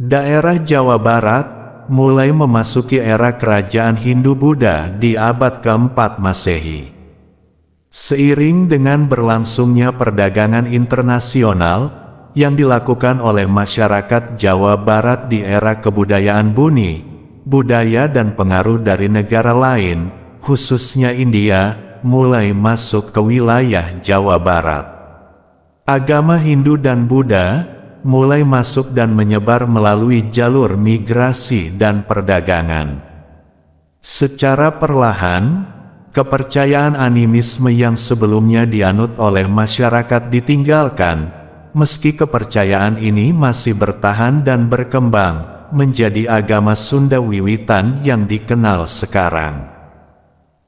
Daerah Jawa Barat mulai memasuki era kerajaan Hindu-Buddha di abad keempat Masehi. Seiring dengan berlangsungnya perdagangan internasional yang dilakukan oleh masyarakat Jawa Barat di era kebudayaan Buni, budaya dan pengaruh dari negara lain, khususnya India, mulai masuk ke wilayah Jawa Barat. Agama Hindu dan Buddha mulai masuk dan menyebar melalui jalur migrasi dan perdagangan. Secara perlahan, kepercayaan animisme yang sebelumnya dianut oleh masyarakat ditinggalkan, meski kepercayaan ini masih bertahan dan berkembang menjadi agama Sunda wiwitan yang dikenal sekarang.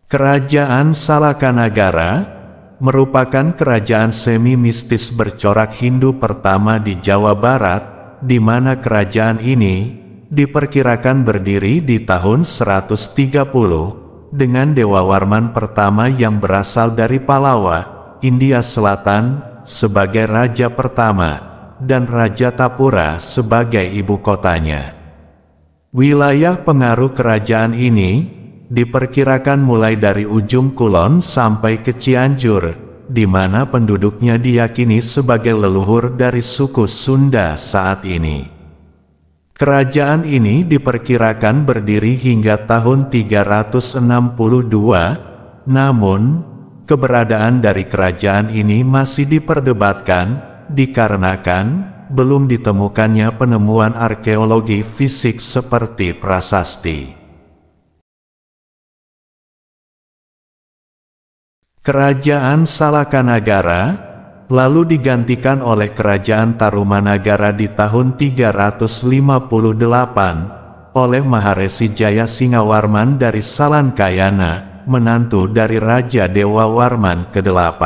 Kerajaan Salakanagara merupakan kerajaan semi-mistis bercorak Hindu pertama di Jawa Barat, di mana kerajaan ini diperkirakan berdiri di tahun 130, dengan Dewa Warman pertama yang berasal dari Palawa, India Selatan, sebagai raja pertama, dan Raja Tapura sebagai ibu kotanya. Wilayah pengaruh kerajaan ini diperkirakan mulai dari ujung kulon sampai ke Cianjur, di mana penduduknya diyakini sebagai leluhur dari suku Sunda saat ini. Kerajaan ini diperkirakan berdiri hingga tahun 362, namun keberadaan dari kerajaan ini masih diperdebatkan, dikarenakan belum ditemukannya penemuan arkeologi fisik seperti prasasti. Kerajaan Salakanagara lalu digantikan oleh Kerajaan Tarumanagara di tahun 358 oleh Maharesi Jaya Singawarman dari Salankayana, menantu dari Raja Dewa Warman ke-8.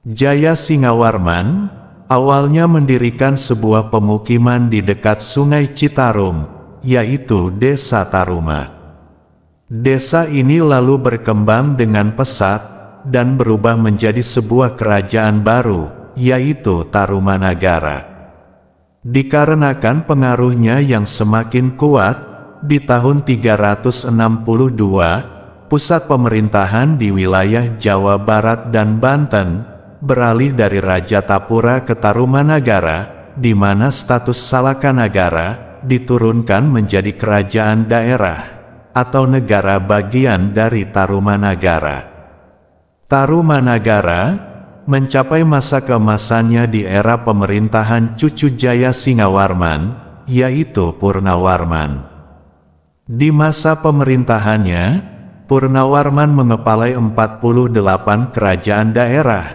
Jaya Singawarman awalnya mendirikan sebuah pemukiman di dekat Sungai Citarum, yaitu Desa Taruma. Desa ini lalu berkembang dengan pesat dan berubah menjadi sebuah kerajaan baru, yaitu Tarumanagara. Dikarenakan pengaruhnya yang semakin kuat, di tahun 362, pusat pemerintahan di wilayah Jawa Barat dan Banten beralih dari Raja Tapura ke Tarumanagara, di mana status Salakanagara diturunkan menjadi kerajaan daerah atau negara bagian dari Tarumanagara. Tarumanagara mencapai masa keemasannya di era pemerintahan cucu Jaya Singawarman, yaitu Purnawarman. Di masa pemerintahannya, Purnawarman mengepalai 48 kerajaan daerah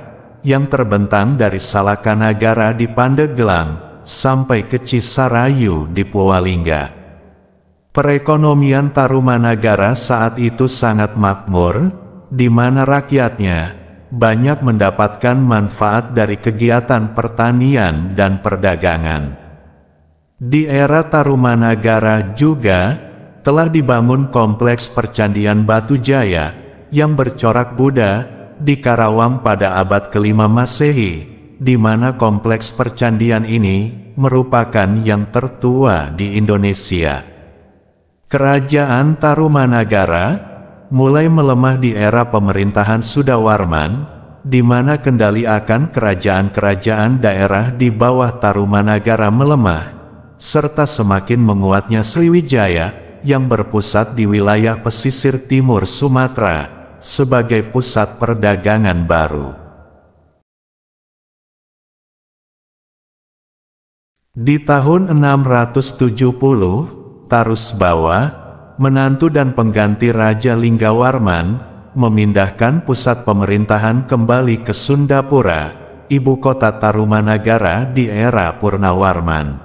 yang terbentang dari Salakanagara di Pandeglang sampai ke Cisarayu di Purwalingga. Perekonomian Tarumanagara saat itu sangat makmur, di mana rakyatnya banyak mendapatkan manfaat dari kegiatan pertanian dan perdagangan. Di era Tarumanagara juga telah dibangun kompleks percandian Batu Jaya yang bercorak Buddha di Karawang pada abad ke-5 Masehi, di mana kompleks percandian ini merupakan yang tertua di Indonesia. Kerajaan Tarumanagara mulai melemah di era pemerintahan Sudawarman, di mana kendali akan kerajaan-kerajaan daerah di bawah Tarumanagara melemah, serta semakin menguatnya Sriwijaya yang berpusat di wilayah pesisir timur Sumatera sebagai pusat perdagangan baru. Di tahun 670, Tarusbawa, menantu dan pengganti Raja Linggawarman, memindahkan pusat pemerintahan kembali ke Sundapura, ibu kota Tarumanagara di era Purnawarman.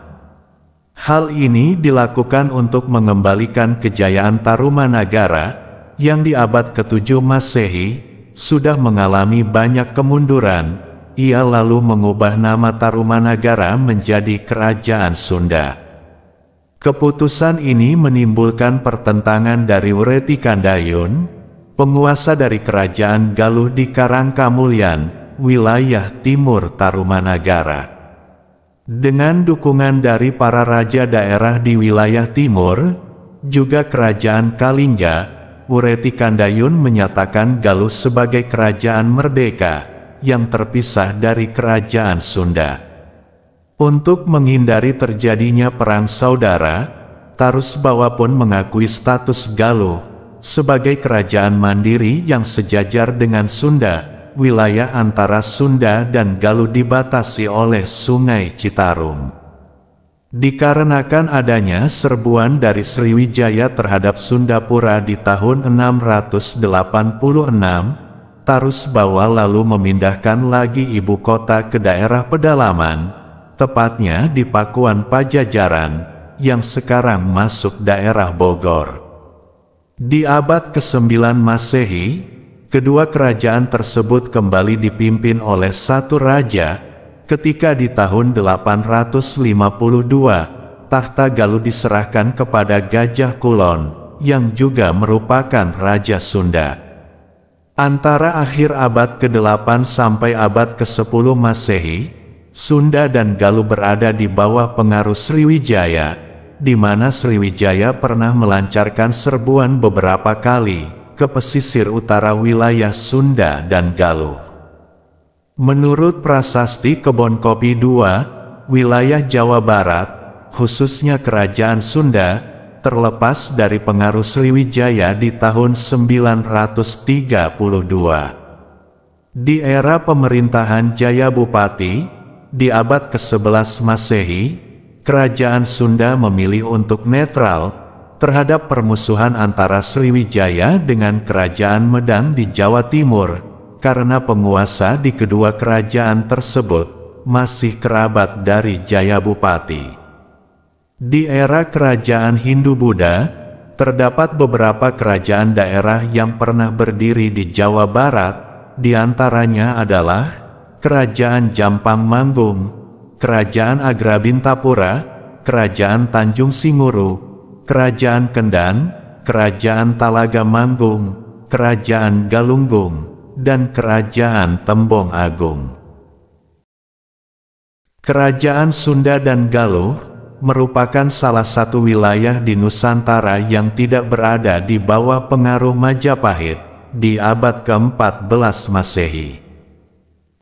Hal ini dilakukan untuk mengembalikan kejayaan Tarumanagara, yang di abad ke-7 Masehi, sudah mengalami banyak kemunduran. Ia lalu mengubah nama Tarumanagara menjadi Kerajaan Sunda. Keputusan ini menimbulkan pertentangan dari Wreti Kandayun, penguasa dari Kerajaan Galuh di Karangkamulyan, wilayah timur Tarumanagara. Dengan dukungan dari para raja daerah di wilayah timur, juga kerajaan Kalingga, Uretikandayun menyatakan Galuh sebagai kerajaan merdeka, yang terpisah dari kerajaan Sunda. Untuk menghindari terjadinya perang saudara, Tarusbawa pun mengakui status Galuh sebagai kerajaan mandiri yang sejajar dengan Sunda. Wilayah antara Sunda dan Galuh dibatasi oleh Sungai Citarum. Dikarenakan adanya serbuan dari Sriwijaya terhadap Sundapura di tahun 686, Tarusbawa lalu memindahkan lagi ibu kota ke daerah pedalaman, tepatnya di Pakuan Pajajaran, yang sekarang masuk daerah Bogor. Di abad ke-9 Masehi, kedua kerajaan tersebut kembali dipimpin oleh satu raja, ketika di tahun 852, tahta Galuh diserahkan kepada Gajah Kulon, yang juga merupakan Raja Sunda. Antara akhir abad ke-8 sampai abad ke-10 Masehi, Sunda dan Galuh berada di bawah pengaruh Sriwijaya, di mana Sriwijaya pernah melancarkan serbuan beberapa kali ke pesisir utara wilayah Sunda dan Galuh. Menurut Prasasti Kebon Kopi II, wilayah Jawa Barat, khususnya Kerajaan Sunda, terlepas dari pengaruh Sriwijaya di tahun 932. Di era pemerintahan Jaya Bupati, di abad ke-11 Masehi, Kerajaan Sunda memilih untuk netral terhadap permusuhan antara Sriwijaya dengan Kerajaan Medang di Jawa Timur, karena penguasa di kedua kerajaan tersebut masih kerabat dari Jaya Bupati. Di era Kerajaan Hindu-Buddha, terdapat beberapa kerajaan daerah yang pernah berdiri di Jawa Barat, di antaranya adalah Kerajaan Jampang Manggung, Kerajaan Agrabintapura, Kerajaan Tanjung Singuru, Kerajaan Kendan, Kerajaan Talaga Manggung, Kerajaan Galunggung, dan Kerajaan Tembong Agung. Kerajaan Sunda dan Galuh merupakan salah satu wilayah di Nusantara yang tidak berada di bawah pengaruh Majapahit di abad ke-14 Masehi.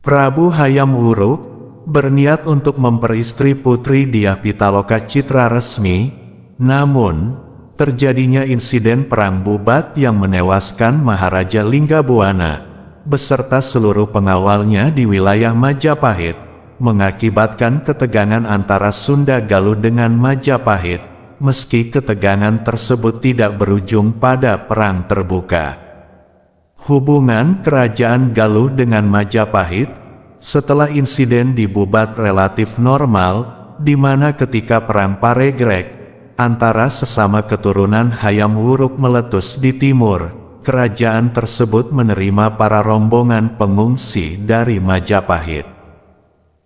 Prabu Hayam Wuruk berniat untuk memperistri putri Dyah Pitaloka Citra Resmi. Namun, terjadinya insiden perang Bubat yang menewaskan Maharaja Linggabuana beserta seluruh pengawalnya di wilayah Majapahit, mengakibatkan ketegangan antara Sunda Galuh dengan Majapahit, meski ketegangan tersebut tidak berujung pada perang terbuka. Hubungan Kerajaan Galuh dengan Majapahit setelah insiden di Bubat relatif normal, di mana ketika perang Paregreg antara sesama keturunan Hayam Wuruk meletus di timur, kerajaan tersebut menerima para rombongan pengungsi dari Majapahit.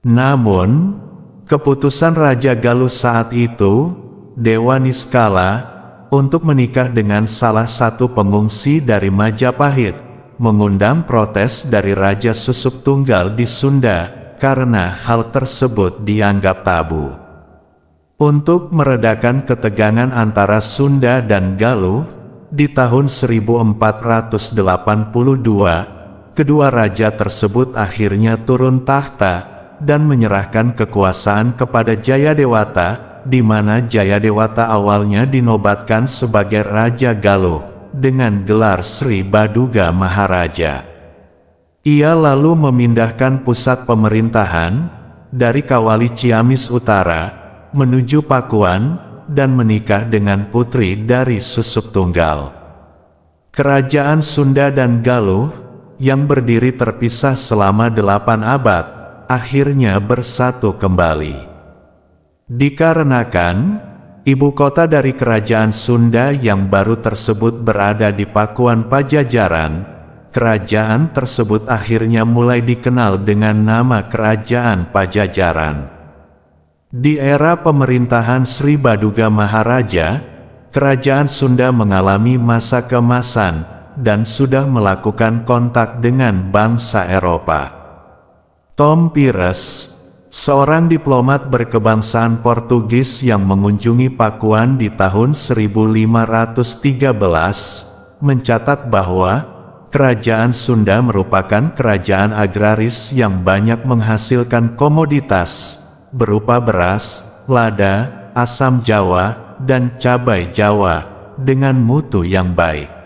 Namun, keputusan Raja Galuh saat itu, Dewa Niskala, untuk menikah dengan salah satu pengungsi dari Majapahit, mengundang protes dari Raja Susuk Tunggal di Sunda, karena hal tersebut dianggap tabu. Untuk meredakan ketegangan antara Sunda dan Galuh, di tahun 1482, kedua raja tersebut akhirnya turun tahta dan menyerahkan kekuasaan kepada Jayadewata, di mana Jayadewata awalnya dinobatkan sebagai Raja Galuh dengan gelar Sri Baduga Maharaja. Ia lalu memindahkan pusat pemerintahan dari Kawali Ciamis Utara menuju Pakuan, dan menikah dengan putri dari Susuk Tunggal. Kerajaan Sunda dan Galuh, yang berdiri terpisah selama 8 abad, akhirnya bersatu kembali. Dikarenakan, ibu kota dari Kerajaan Sunda yang baru tersebut berada di Pakuan Pajajaran, kerajaan tersebut akhirnya mulai dikenal dengan nama Kerajaan Pajajaran. Di era pemerintahan Sri Baduga Maharaja, Kerajaan Sunda mengalami masa keemasan, dan sudah melakukan kontak dengan bangsa Eropa. Tom Pires, Seorang diplomat berkebangsaan Portugis yang mengunjungi Pakuan di tahun 1513, mencatat bahwa Kerajaan Sunda merupakan kerajaan agraris yang banyak menghasilkan komoditas berupa beras, lada, asam Jawa, dan cabai Jawa dengan mutu yang baik.